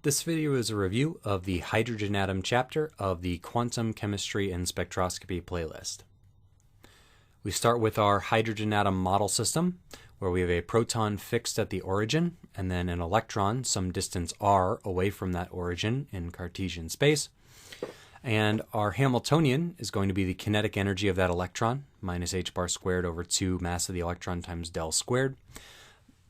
This video is a review of the hydrogen atom chapter of the Quantum Chemistry and Spectroscopy playlist. We start with our hydrogen atom model system, where we have a proton fixed at the origin, and then an electron some distance r away from that origin in Cartesian space. And our Hamiltonian is going to be the kinetic energy of that electron, minus h bar squared over 2 mass of the electron times del squared,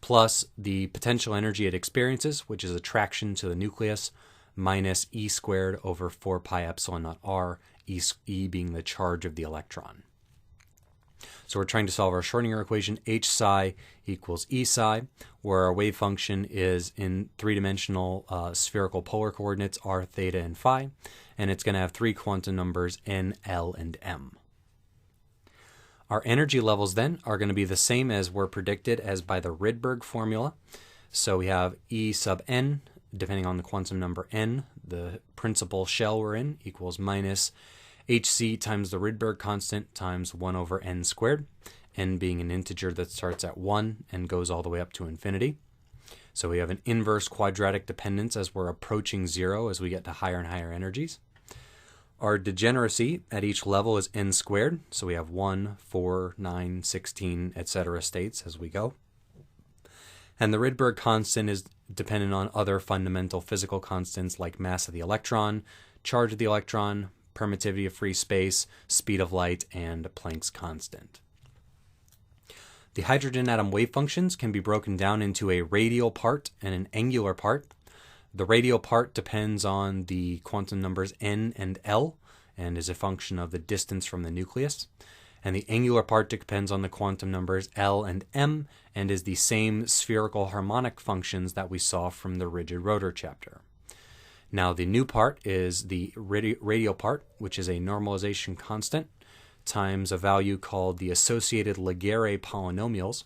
plus the potential energy it experiences, which is attraction to the nucleus, minus e squared over 4 pi epsilon naught r, e being the charge of the electron. So we're trying to solve our Schrodinger equation h psi equals e psi, where our wave function is in three-dimensional spherical polar coordinates r, theta, and phi, and it's going to have 3 quantum numbers n, l, and m. Our energy levels then are going to be the same as were predicted as by the Rydberg formula. So we have E sub n, depending on the quantum number n, the principal shell we're in, equals minus hc times the Rydberg constant times 1 over n squared, n being an integer that starts at 1 and goes all the way up to infinity. So we have an inverse quadratic dependence as we're approaching 0 as we get to higher and higher energies. Our degeneracy at each level is n squared, so we have 1, 4, 9, 16, etc. states as we go. And the Rydberg constant is dependent on other fundamental physical constants like mass of the electron, charge of the electron, permittivity of free space, speed of light, and Planck's constant. The hydrogen atom wave functions can be broken down into a radial part and an angular part. The radial part depends on the quantum numbers n and l and is a function of the distance from the nucleus. And the angular part depends on the quantum numbers l and m and is the same spherical harmonic functions that we saw from the rigid rotor chapter. Now the new part is the radial part, which is a normalization constant, times a value called the associated Laguerre polynomials,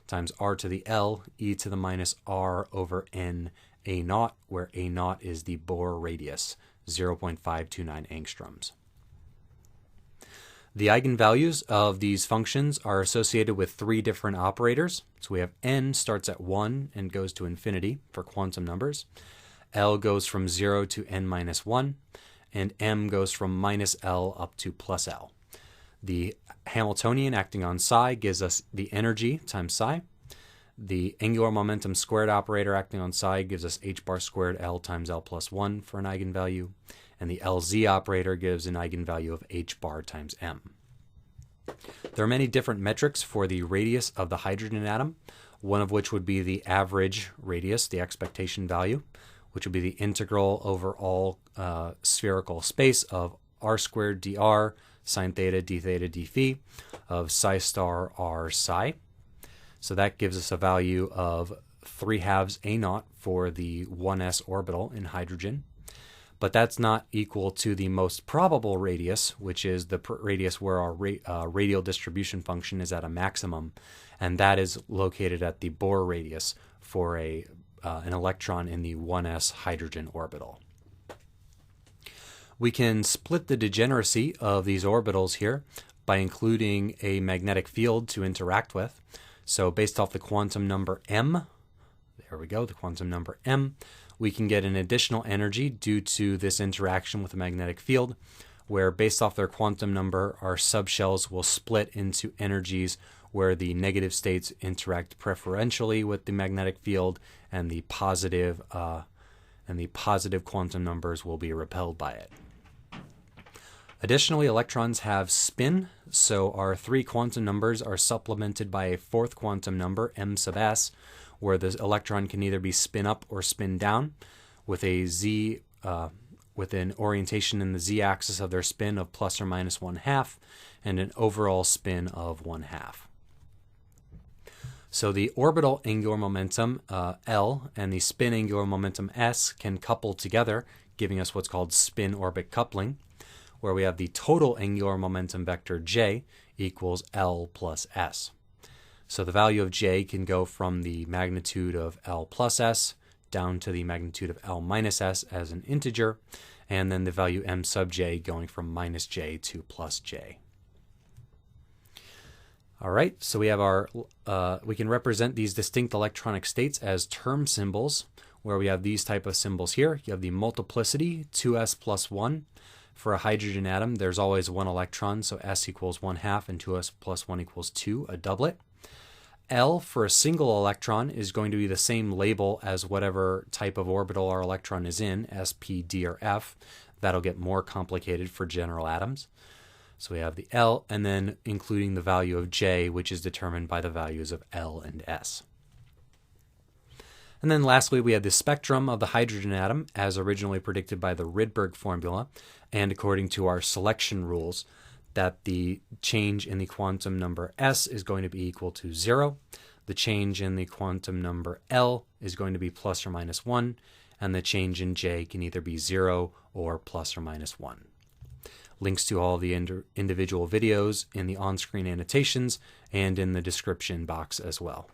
times r to the l, e to the minus r over n a naught, where a naught is the Bohr radius, 0.529 angstroms. The eigenvalues of these functions are associated with 3 different operators. So we have n starts at 1 and goes to infinity for quantum numbers. L goes from 0 to n minus 1, and m goes from minus L up to plus L. The Hamiltonian acting on psi gives us the energy times psi. The angular momentum squared operator acting on psi gives us h bar squared L times L plus 1 for an eigenvalue, and the LZ operator gives an eigenvalue of h bar times m. There are many different metrics for the radius of the hydrogen atom, one of which would be the average radius, the expectation value, which would be the integral over all spherical space of r squared dr sine theta d theta d phi of psi star r psi. So that gives us a value of 3/2 a naught for the 1s orbital in hydrogen. But that's not equal to the most probable radius, which is the radius where our radial distribution function is at a maximum, and that is located at the Bohr radius for an electron in the 1s hydrogen orbital. We can split the degeneracy of these orbitals here by including a magnetic field to interact with. So based off the quantum number m, there we go, the quantum number m, we can get an additional energy due to this interaction with the magnetic field, where based off their quantum number, our subshells will split into energies where the negative states interact preferentially with the magnetic field, and the positive quantum numbers will be repelled by it. Additionally, electrons have spin, so our 3 quantum numbers are supplemented by a 4th quantum number, m sub s, where the electron can either be spin up or spin down, with a z, with an orientation in the z-axis of their spin of plus or minus 1/2, and an overall spin of 1/2. So the orbital angular momentum L and the spin angular momentum S can couple together, giving us what's called spin-orbit coupling, where we have the total angular momentum vector J equals L plus S. So the value of J can go from the magnitude of L plus S down to the magnitude of L minus S as an integer, and then the value M sub J going from minus J to plus J. All right, so we have our, we can represent these distinct electronic states as term symbols, where we have these type of symbols here. You have the multiplicity, 2s plus 1. For a hydrogen atom, there's always one electron, so s equals 1/2 and 2s plus 1 equals 2, a doublet. L for a single electron is going to be the same label as whatever type of orbital our electron is in, s, p, d, or f. That'll get more complicated for general atoms. So we have the L, and then including the value of J, which is determined by the values of L and S. And then lastly, we have the spectrum of the hydrogen atom as originally predicted by the Rydberg formula, and according to our selection rules, that the change in the quantum number S is going to be equal to 0. The change in the quantum number L is going to be plus or minus 1, and the change in J can either be 0 or plus or minus 1. Links to all the individual videos in the on-screen annotations and in the description box as well.